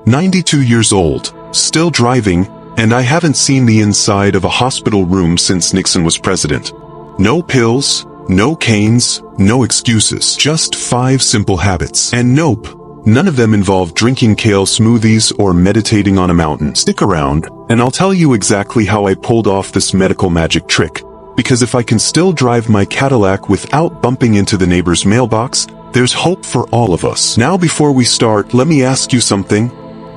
92 years old, still driving, and I haven't seen the inside of a hospital room since Nixon was president. No pills, no canes, no excuses. Just 5 simple habits. And nope, none of them involve drinking kale smoothies or meditating on a mountain. Stick around, and I'll tell you exactly how I pulled off this medical magic trick. Because if I can still drive my Cadillac without bumping into the neighbor's mailbox, there's hope for all of us. Now before we start, let me ask you something.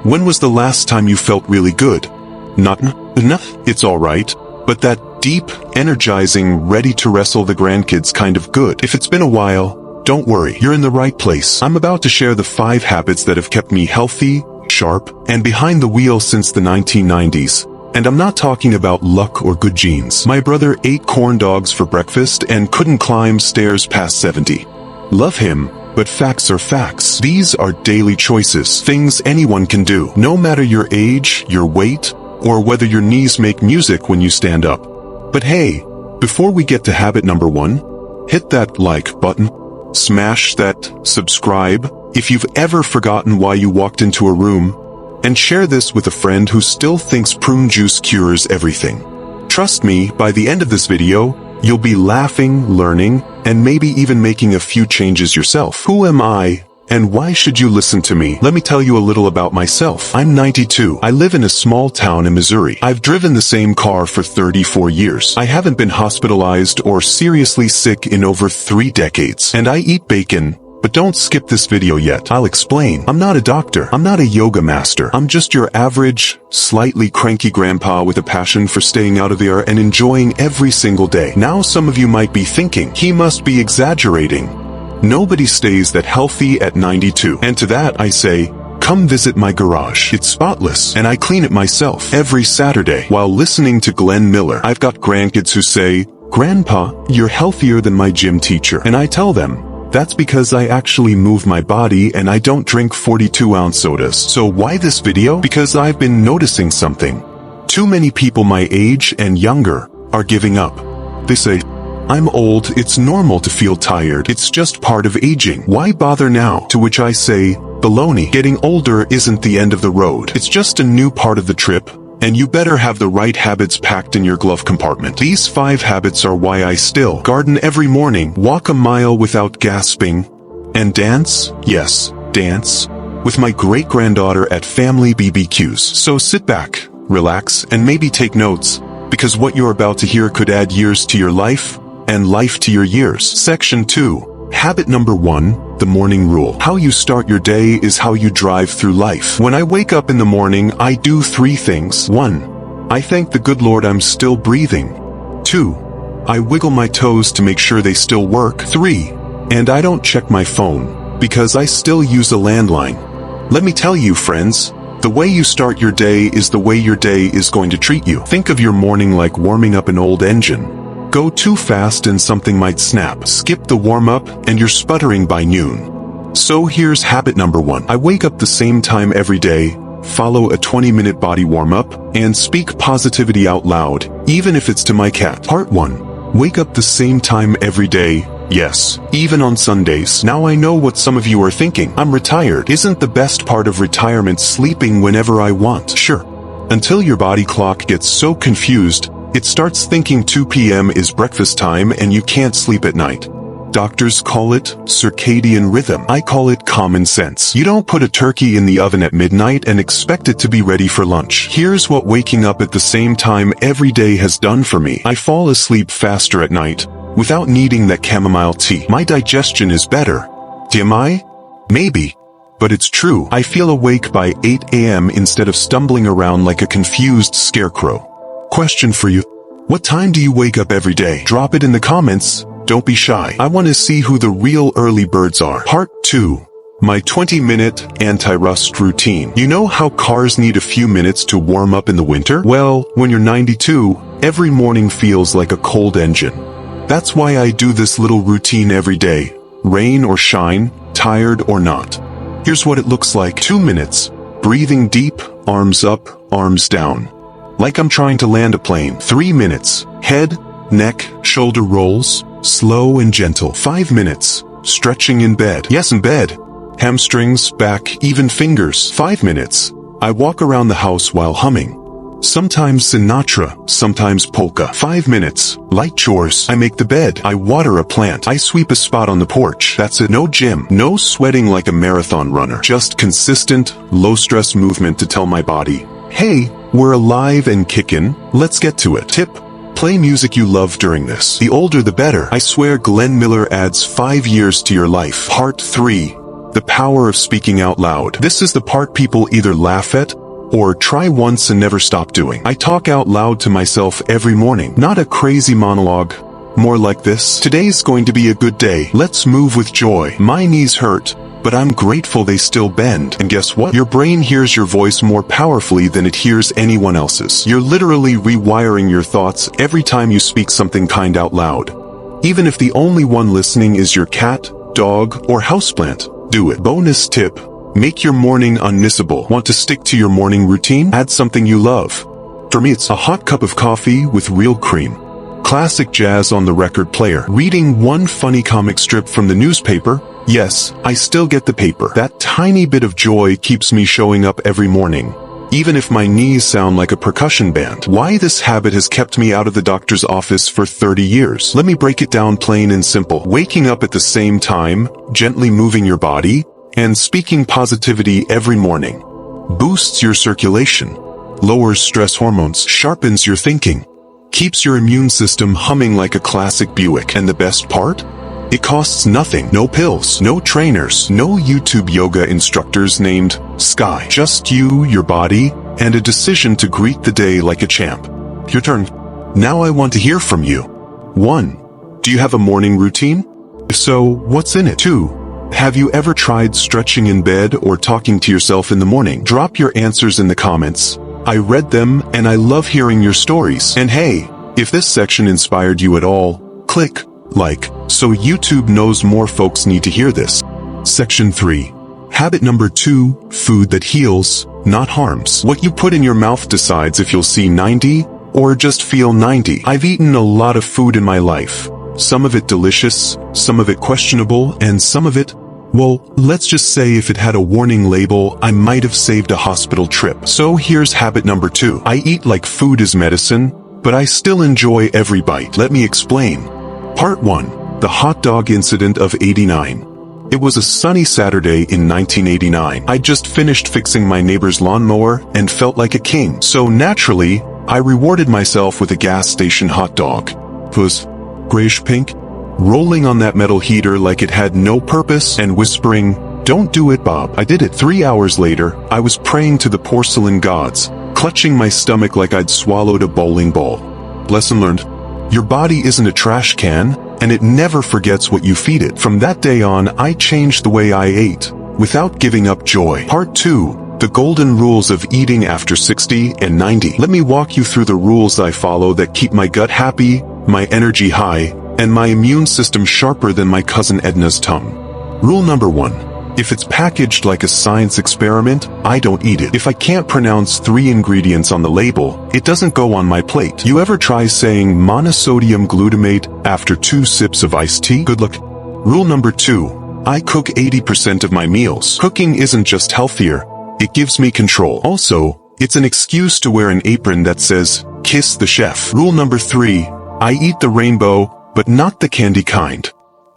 When was the last time you felt really good? Not enough? It's alright. But that deep, energizing, ready to wrestle the grandkids kind of good. If it's been a while, don't worry, you're in the right place. I'm about to share the 5 habits that have kept me healthy, sharp, and behind the wheel since the 1990s. And I'm not talking about luck or good genes. My brother ate corn dogs for breakfast and couldn't climb stairs past 70. Love him, but facts are facts. These are daily choices, things anyone can do, no matter your age, your weight, or whether your knees make music when you stand up. But hey, before we get to habit number 1, hit that like button, smash that subscribe if you've ever forgotten why you walked into a room, and share this with a friend who still thinks prune juice cures everything. Trust me, by the end of this video, you'll be laughing, learning, and maybe even making a few changes yourself. Who am I, and why should you listen to me? Let me tell you a little about myself. I'm 92. I live in a small town in Missouri. I've driven the same car for 34 years. I haven't been hospitalized or seriously sick in over 3 decades. And I eat bacon. But don't skip this video yet. I'll explain. I'm not a doctor. I'm not a yoga master. I'm just your average, slightly cranky grandpa with a passion for staying out of the air and enjoying every single day. Now some of you might be thinking, he must be exaggerating. Nobody stays that healthy at 92. And to that I say, come visit my garage. It's spotless, and I clean it myself every Saturday while listening to Glenn Miller. I've got grandkids who say, Grandpa, you're healthier than my gym teacher. And I tell them, that's because I actually move my body and I don't drink 42-ounce sodas. So why this video? Because I've been noticing something. Too many people my age and younger are giving up. They say, I'm old, it's normal to feel tired, it's just part of aging. Why bother now? To which I say, baloney. Getting older isn't the end of the road. It's just a new part of the trip. And you better have the right habits packed in your glove compartment. These 5 habits are why I still garden every morning, walk a mile without gasping, and dance, yes, dance, with my great-granddaughter at family BBQs. So sit back, relax, and maybe take notes, because what you're about to hear could add years to your life, and life to your years. Section 2. Habit number 1, the morning rule. How you start your day is how you drive through life. When I wake up in the morning, I do 3 things. 1. I thank the good Lord I'm still breathing. 2. I wiggle my toes to make sure they still work. 3. And I don't check my phone, because I still use a landline. Let me tell you, friends, the way you start your day is the way your day is going to treat you. Think of your morning like warming up an old engine. Go too fast and something might snap. Skip the warm-up and you're sputtering by noon. So here's habit number 1. I wake up the same time every day, follow a 20-minute body warm-up, and speak positivity out loud, even if it's to my cat. Part 1. Wake up the same time every day. Yes, even on Sundays. Now I know what some of you are thinking. I'm retired. Isn't the best part of retirement sleeping whenever I want? Sure. Until your body clock gets so confused, it starts thinking 2 p.m. is breakfast time and you can't sleep at night. Doctors call it circadian rhythm. I call it common sense. You don't put a turkey in the oven at midnight and expect it to be ready for lunch. Here's what waking up at the same time every day has done for me. I fall asleep faster at night, without needing that chamomile tea. My digestion is better. Am I? Maybe. But it's true. I feel awake by 8 a.m. instead of stumbling around like a confused scarecrow. Question for you. What time do you wake up every day? Drop it in the comments. Don't be shy. I want to see who the real early birds are. Part 2. My 20-minute anti-rust routine. You know how cars need a few minutes to warm up in the winter? Well, when you're 92, every morning feels like a cold engine. That's why I do this little routine every day. Rain or shine, tired or not. Here's what it looks like. 2 minutes. Breathing deep, arms up, arms down. Like I'm trying to land a plane. 3 minutes. Head, neck, shoulder rolls, slow and gentle. 5 minutes. Stretching in bed. Yes, in bed. Hamstrings, back, even fingers. 5 minutes. I walk around the house while humming. Sometimes Sinatra, sometimes polka. 5 minutes. Light chores. I make the bed. I water a plant. I sweep a spot on the porch. That's it. No gym. No sweating like a marathon runner. Just consistent, low-stress movement to tell my body, hey, we're alive and kickin'. Let's get to it. Tip: play music you love during this. The older the better. I swear Glenn Miller adds 5 years to your life. Part 3. The power of speaking out loud. This is the part people either laugh at or try once and never stop doing. I talk out loud to myself every morning. Not a crazy monologue. More like this. Today's going to be a good day. Let's move with joy. My knees hurt, but I'm grateful they still bend. And guess what? Your brain hears your voice more powerfully than it hears anyone else's. You're literally rewiring your thoughts every time you speak something kind out loud. Even if the only one listening is your cat, dog, or houseplant, do it. Bonus tip: make your morning unmissable. Want to stick to your morning routine? Add something you love. For me, it's a hot cup of coffee with real cream. Classic jazz on the record player. Reading one funny comic strip from the newspaper. Yes, I still get the paper. That tiny bit of joy keeps me showing up every morning, even if my knees sound like a percussion band. Why this habit has kept me out of the doctor's office for 30 years. Let me break it down plain and simple. Waking up at the same time, gently moving your body, and speaking positivity every morning boosts your circulation, lowers stress hormones, sharpens your thinking, keeps your immune system humming like a classic Buick. And the best part? It costs nothing. No pills, no trainers, no YouTube yoga instructors named Sky. Just you, your body, and a decision to greet the day like a champ. Your turn. Now I want to hear from you. 1. Do you have a morning routine? If so, what's in it? 2. Have you ever tried stretching in bed or talking to yourself in the morning? Drop your answers in the comments. I read them and I love hearing your stories. And hey, if this section inspired you at all, click like, so YouTube knows more folks need to hear this. Section 3. Habit number 2, food that heals, not harms. What you put in your mouth decides if you'll see 90 or just feel 90. I've eaten a lot of food in my life. Some of it delicious, some of it questionable, and some of it, well, let's just say if it had a warning label, I might have saved a hospital trip. So here's habit number 2. I eat like food is medicine, but I still enjoy every bite. Let me explain. Part 1. The hot dog incident of '89. It was a sunny Saturday in 1989. I'd just finished fixing my neighbor's lawnmower and felt like a king. So naturally, I rewarded myself with a gas station hot dog. It was grayish pink, rolling on that metal heater like it had no purpose and whispering, "Don't do it, Bob." I did it. 3 hours later, I was praying to the porcelain gods, clutching my stomach like I'd swallowed a bowling ball. Lesson learned. Your body isn't a trash can, and it never forgets what you feed it. From that day on, I changed the way I ate, without giving up joy. Part 2. The golden rules of eating after 60 and 90. Let me walk you through the rules I follow that keep my gut happy, my energy high, and my immune system sharper than my cousin Edna's tongue. Rule number 1. If it's packaged like a science experiment, I don't eat it. If I can't pronounce 3 ingredients on the label, it doesn't go on my plate. You ever try saying monosodium glutamate after 2 sips of iced tea? Good luck. Rule number 2. I cook 80% of my meals. Cooking isn't just healthier, it gives me control. Also, it's an excuse to wear an apron that says, "Kiss the chef." Rule number 3. I eat the rainbow, but not the candy kind.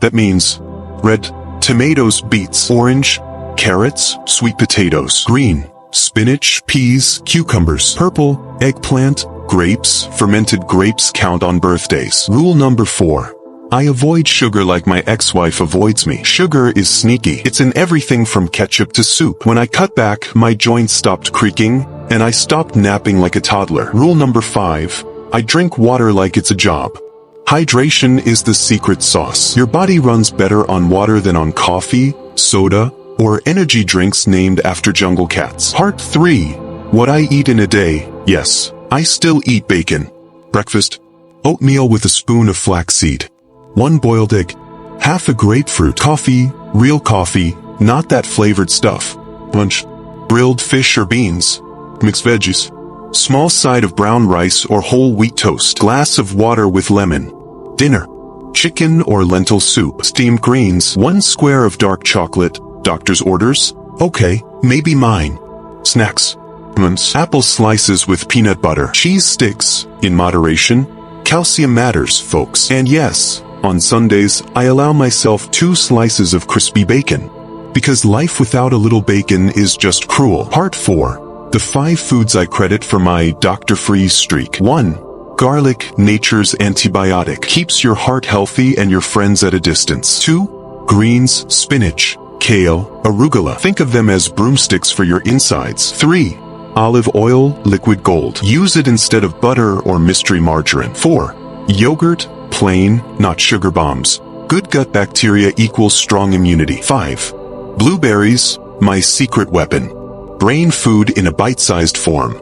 That means red tomatoes, beets, orange, carrots, sweet potatoes, green, spinach, peas, cucumbers, purple, eggplant, grapes. Fermented grapes count on birthdays. Rule number 4. I avoid sugar like my ex-wife avoids me. Sugar is sneaky. It's in everything from ketchup to soup. When I cut back, my joints stopped creaking, and I stopped napping like a toddler. Rule number 5. I drink water like it's a job. Hydration is the secret sauce. Your body runs better on water than on coffee, soda, or energy drinks named after jungle cats. Part 3. What I eat in a day. Yes, I still eat bacon. Breakfast. Oatmeal with a spoon of flaxseed. 1 boiled egg. Half a grapefruit. Coffee, real coffee, not that flavored stuff. Lunch. Grilled fish or beans. Mixed veggies. Small side of brown rice or whole wheat toast. Glass of water with lemon. Dinner. Chicken or lentil soup. Steamed greens. 1 square of dark chocolate. Doctor's orders? Okay, maybe mine. Snacks. supplements, apple slices with peanut butter, cheese sticks, in moderation. Calcium matters, folks. And yes, on Sundays, I allow myself 2 slices of crispy bacon. Because life without a little bacon is just cruel. Part 4. The 5 foods I credit for my Dr. Freeze streak. 1. Garlic, nature's antibiotic, keeps your heart healthy and your friends at a distance. 2. Greens, spinach, kale, arugula. Think of them as broomsticks for your insides. 3. Olive oil, liquid gold. Use it instead of butter or mystery margarine. 4. Yogurt, plain, not sugar bombs. Good gut bacteria equals strong immunity. 5. Blueberries, my secret weapon. Brain food in a bite-sized form.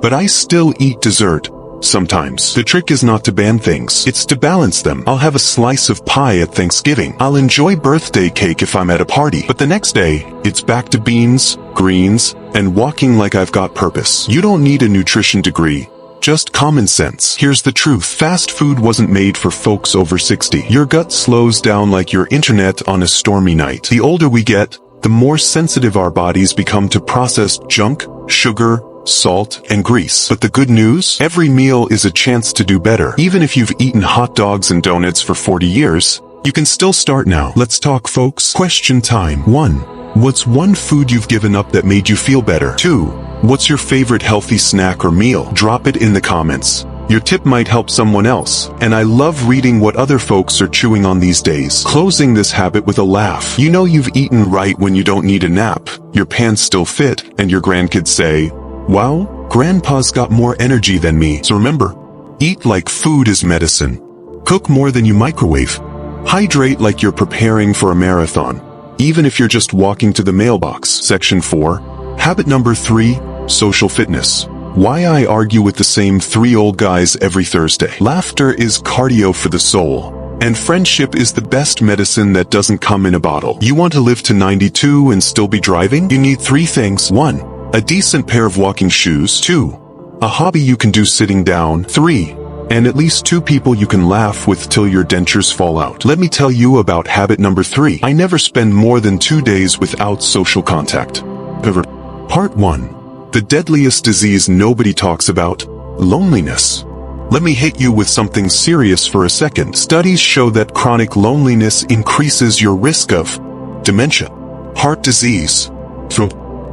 But I still eat dessert. Sometimes. The trick is not to ban things, it's to balance them. I'll have a slice of pie at Thanksgiving. I'll enjoy birthday cake if I'm at a party. But the next day, it's back to beans, greens, and walking like I've got purpose. You don't need a nutrition degree, just common sense. Here's the truth. Fast food wasn't made for folks over 60. Your gut slows down like your internet on a stormy night. The older we get, the more sensitive our bodies become to processed junk, sugar, salt, and grease. But the good news? Every meal is a chance to do better. Even if you've eaten hot dogs and donuts for 40 years, you can still start now. Let's talk, folks. Question time. 1. What's one food you've given up that made you feel better? 2. What's your favorite healthy snack or meal? Drop it in the comments. Your tip might help someone else, and I love reading what other folks are chewing on these days. Closing this habit with a laugh. You know you've eaten right when you don't need a nap, your pants still fit, and your grandkids say, "Wow, Grandpa's got more energy than me." So remember, eat like food is medicine. Cook more than you microwave. Hydrate like you're preparing for a marathon, even if you're just walking to the mailbox. Section 4. Habit number 3, social fitness. Why I argue with the same 3 old guys every Thursday. Laughter is cardio for the soul, and friendship is the best medicine that doesn't come in a bottle. You want to live to 92 and still be driving? You need 3 things. 1. A decent pair of walking shoes. 2. A hobby you can do sitting down. 3. And at least 2 people you can laugh with till your dentures fall out. Let me tell you about habit number 3. I never spend more than 2 days without social contact. Part 1. The deadliest disease nobody talks about, loneliness. Let me hit you with something serious for a second. Studies show that chronic loneliness increases your risk of dementia, heart disease,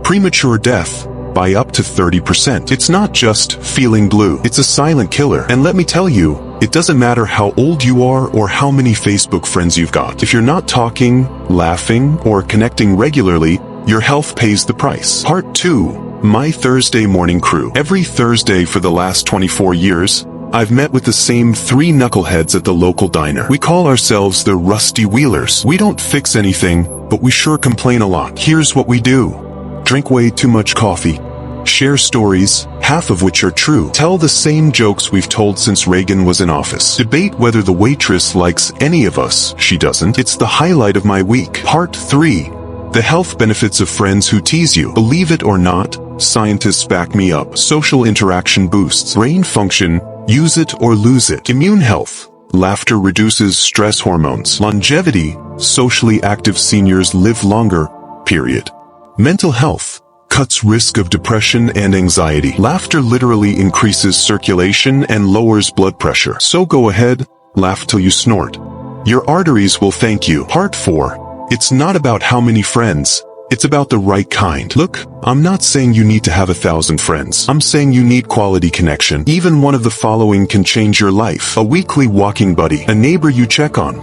premature death by up to 30%. It's not just feeling blue. It's a silent killer. And let me tell you, it doesn't matter how old you are or how many Facebook friends you've got. If you're not talking, laughing, or connecting regularly, your health pays the price. Part 2. My Thursday morning crew. Every Thursday for the last 24 years, I've met with the same 3 knuckleheads at the local diner. We call ourselves the Rusty Wheelers. We don't fix anything, but we sure complain a lot. Here's what we do. Drink way too much coffee. Share stories, half of which are true. Tell the same jokes we've told since Reagan was in office. Debate whether the waitress likes any of us. She doesn't. It's the highlight of my week. Part 3. The health benefits of friends who tease you. Believe it or not, scientists back me up. Social interaction boosts brain function. Use it or lose it. Immune health. Laughter reduces stress hormones. Longevity. Socially active seniors live longer. Period. Mental health. Cuts risk of depression and anxiety. Laughter literally increases circulation and lowers blood pressure. So go ahead, laugh till you snort. Your arteries will thank you. Part 4. It's not about how many friends. It's about the right kind. Look, I'm not saying you need to have 1,000 friends. I'm saying you need quality connection. Even one of the following can change your life. A weekly walking buddy. A neighbor you check on.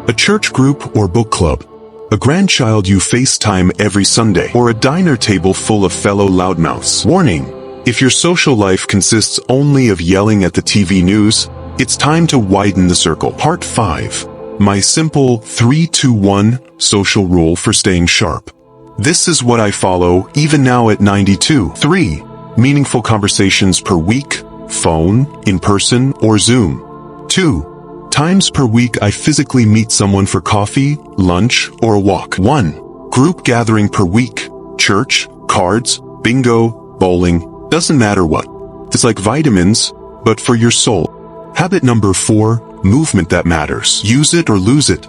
A church group or book club. A grandchild you FaceTime every Sunday. Or a diner table full of fellow loudmouths. Warning: if your social life consists only of yelling at the TV news, it's time to widen the circle. Part 5. My simple 3-2-1 social rule for staying sharp. This is what I follow, even now at 92. 3. Meaningful conversations per week, phone, in person, or Zoom. 2. Times per week I physically meet someone for coffee, lunch, or a walk. 1. Group gathering per week, church, cards, bingo, bowling, doesn't matter what. It's like vitamins, but for your soul. Habit number 4, movement that matters. Use it or lose it.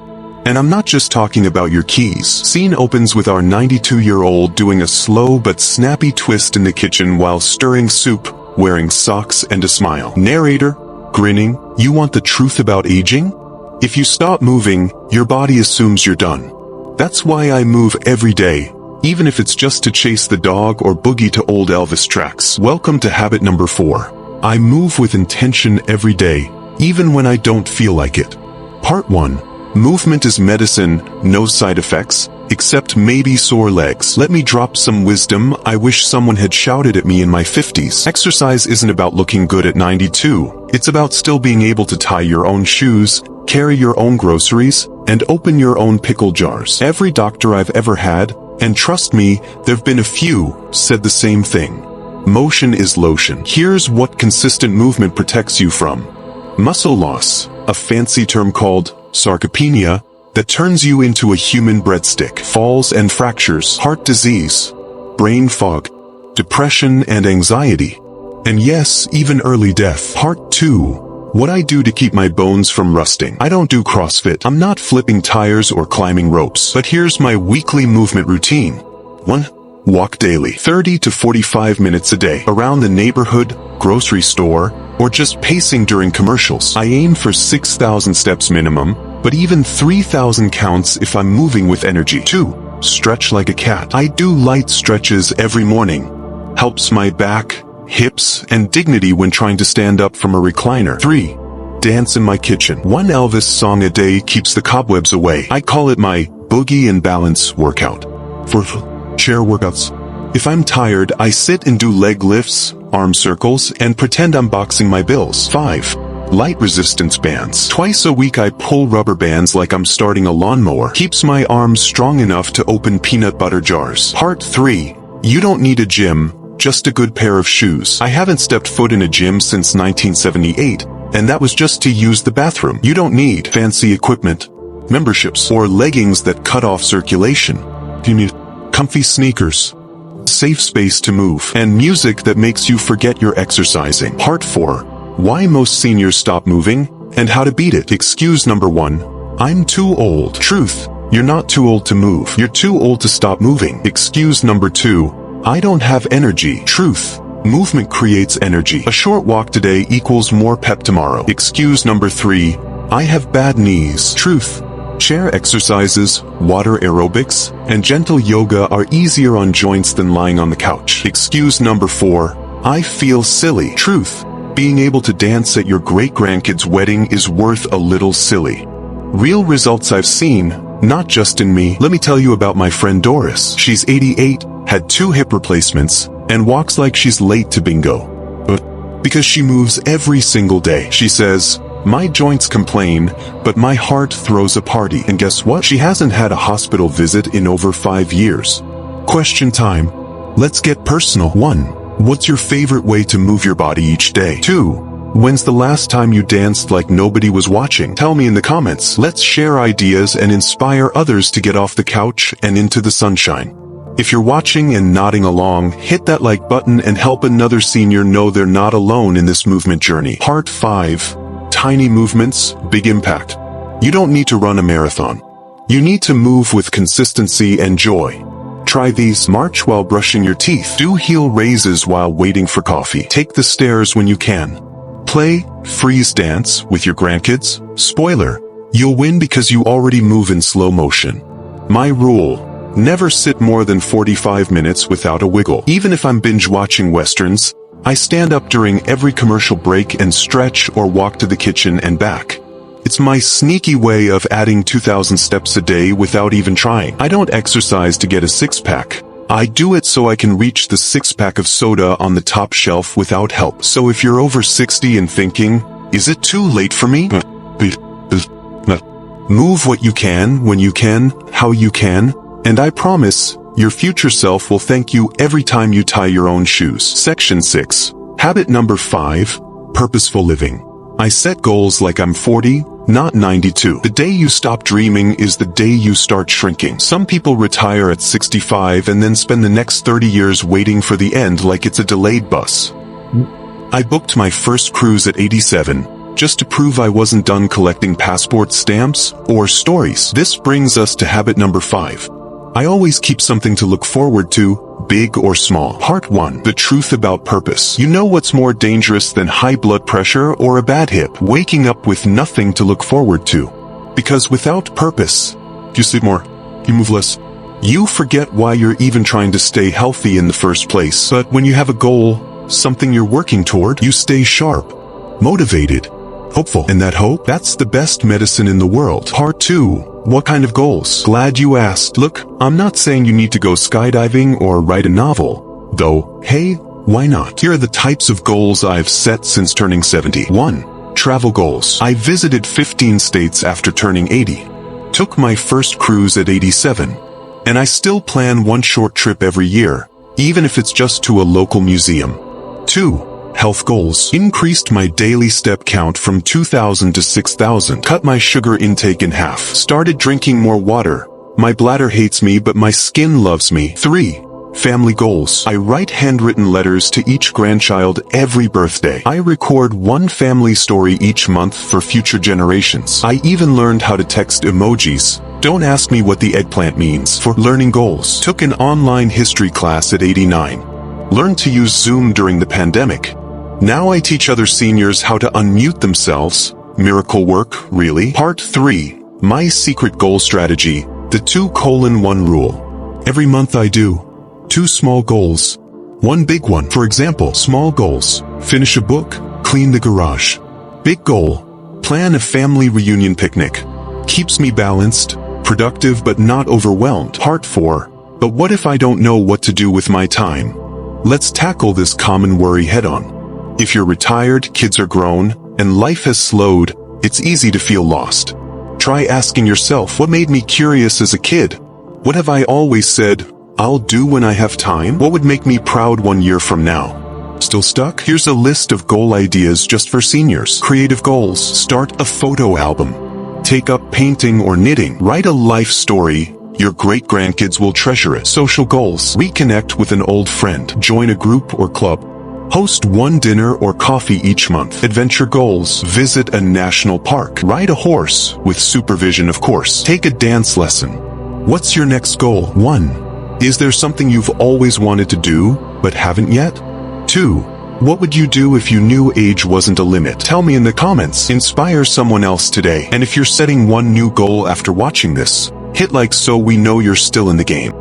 And I'm not just talking about your keys. Scene opens with our 92-year-old doing a slow but snappy twist in the kitchen while stirring soup, wearing socks and a smile. Narrator, grinning, you want the truth about aging? If you stop moving, your body assumes you're done. That's why I move every day, even if it's just to chase the dog or boogie to old Elvis tracks. Welcome to habit number 4. I move with intention every day, even when I don't feel like it. Part 1. Movement is medicine, no side effects, except maybe sore legs. Let me drop some wisdom I wish someone had shouted at me in my 50s. Exercise isn't about looking good at 92. It's about still being able to tie your own shoes, carry your own groceries, and open your own pickle jars. Every doctor I've ever had, and trust me, there've been a few, said the same thing. Motion is lotion. Here's what consistent movement protects you from. Muscle loss, a fancy term called sarcopenia, that turns you into a human breadstick. Falls and fractures, heart disease, brain fog, depression and anxiety, and yes, even early death. Part 2. What I do to keep my bones from rusting. I don't do CrossFit. I'm not flipping tires or climbing ropes. But here's my weekly movement routine. 1. Walk daily. 30 to 45 minutes a day. Around the neighborhood, grocery store, or just pacing during commercials. I aim for 6,000 steps minimum, but even 3,000 counts if I'm moving with energy. 2. Stretch like a cat. I do light stretches every morning. Helps my back, hips, and dignity when trying to stand up from a recliner. 3. Dance in my kitchen. One Elvis song a day keeps the cobwebs away. I call it my boogie and balance workout. 4. Chair workouts. If I'm tired, I sit and do leg lifts, arm circles, and pretend I'm boxing my bills. 5. Light resistance bands. Twice a week I pull rubber bands like I'm starting a lawnmower. Keeps my arms strong enough to open peanut butter jars. Part 3. You don't need a gym, just a good pair of shoes. I haven't stepped foot in a gym since 1978, and that was just to use the bathroom. You don't need fancy equipment, memberships, or leggings that cut off circulation. You need comfy sneakers, safe space to move, and music that makes you forget you're exercising. Part 4. Why most seniors stop moving, and how to beat it. Excuse number 1. I'm too old. Truth. You're not too old to move. You're too old to stop moving. Excuse number 2. I don't have energy. Truth. Movement creates energy. A short walk today equals more pep tomorrow. Excuse number 3. I have bad knees. Truth. Chair exercises, water aerobics, and gentle yoga are easier on joints than lying on the couch. Excuse number 4. I feel silly. Truth. Being able to dance at your great-grandkid's wedding is worth a little silly. Real results I've seen, not just in me. Let me tell you about my friend Doris. She's 88, had 2 hip replacements, and walks like she's late to bingo. But because she moves every single day. She says, my joints complain, but my heart throws a party. And guess what? She hasn't had a hospital visit in over 5 years. Question time. Let's get personal. 1. What's your favorite way to move your body each day? 2. When's the last time you danced like nobody was watching? Tell me in the comments. Let's share ideas and inspire others to get off the couch and into the sunshine. If you're watching and nodding along, hit that like button and help another senior know they're not alone in this movement journey. Part 5. Tiny movements, big impact. You don't need to run a marathon. You need to move with consistency and joy. Try these. March while brushing your teeth. Do heel raises while waiting for coffee. Take the stairs when you can. Play freeze dance with your grandkids. Spoiler, you'll win because you already move in slow motion. My rule. Never sit more than 45 minutes without a wiggle. Even if I'm binge watching westerns, I stand up during every commercial break and stretch or walk to the kitchen and back. It's my sneaky way of adding 2,000 steps a day without even trying. I don't exercise to get a six-pack. I do it so I can reach the 6-pack of soda on the top shelf without help. So if you're over 60 and thinking, is it too late for me? Move what you can, when you can, how you can, and I promise, your future self will thank you every time you tie your own shoes. Section 6. Habit number 5. Purposeful living. I set goals like I'm 40, not 92. The day you stop dreaming is the day you start shrinking. Some people retire at 65 and then spend the next 30 years waiting for the end like it's a delayed bus. I booked my first cruise at 87, just to prove I wasn't done collecting passport stamps or stories. This brings us to habit number 5. I always keep something to look forward to, big or small. Part 1. The truth about purpose. You know what's more dangerous than high blood pressure or a bad hip? Waking up with nothing to look forward to. Because without purpose, you sleep more, you move less, you forget why you're even trying to stay healthy in the first place. But when you have a goal, something you're working toward, you stay sharp, motivated, hopeful. And that hope, that's the best medicine in the world. Part 2. What kind of goals? Glad you asked. Look, I'm not saying you need to go skydiving or write a novel. Though, hey, why not? Here are the types of goals I've set since turning 70. 1. Travel goals. I visited 15 states after turning 80. Took my first cruise at 87. And I still plan one short trip every year, even if it's just to a local museum. 2. Health goals. Increased my daily step count from 2,000 to 6,000. Cut my sugar intake in half. Started drinking more water. My bladder hates me, but my skin loves me. 3. Family goals. I write handwritten letters to each grandchild every birthday. I record one family story each month for future generations. I even learned how to text emojis. Don't ask me what the eggplant means. For learning goals. Took an online history class at 89. Learned to use Zoom during the pandemic. Now I teach other seniors how to unmute themselves. Miracle work, really? Part 3. My secret goal strategy. The 2:1 rule. Every month I do 2 small goals, 1 big one. For example, small goals. Finish a book, clean the garage. Big goal. Plan a family reunion picnic. Keeps me balanced, productive but not overwhelmed. Part 4. But what if I don't know what to do with my time? Let's tackle this common worry head-on. If you're retired, kids are grown, and life has slowed, it's easy to feel lost. Try asking yourself, what made me curious as a kid? What have I always said, I'll do when I have time? What would make me proud 1 year from now? Still stuck? Here's a list of goal ideas just for seniors. Creative goals. Start a photo album. Take up painting or knitting. Write a life story. Your great-grandkids will treasure it. Social goals. Reconnect with an old friend. Join a group or club. Host one dinner or coffee each month. Adventure goals. Visit a national park. Ride a horse, with supervision of course. Take a dance lesson. What's your next goal? 1. Is there something you've always wanted to do, but haven't yet? 2. What would you do if you knew age wasn't a limit? Tell me in the comments. Inspire someone else today. And if you're setting one new goal after watching this, hit like so we know you're still in the game.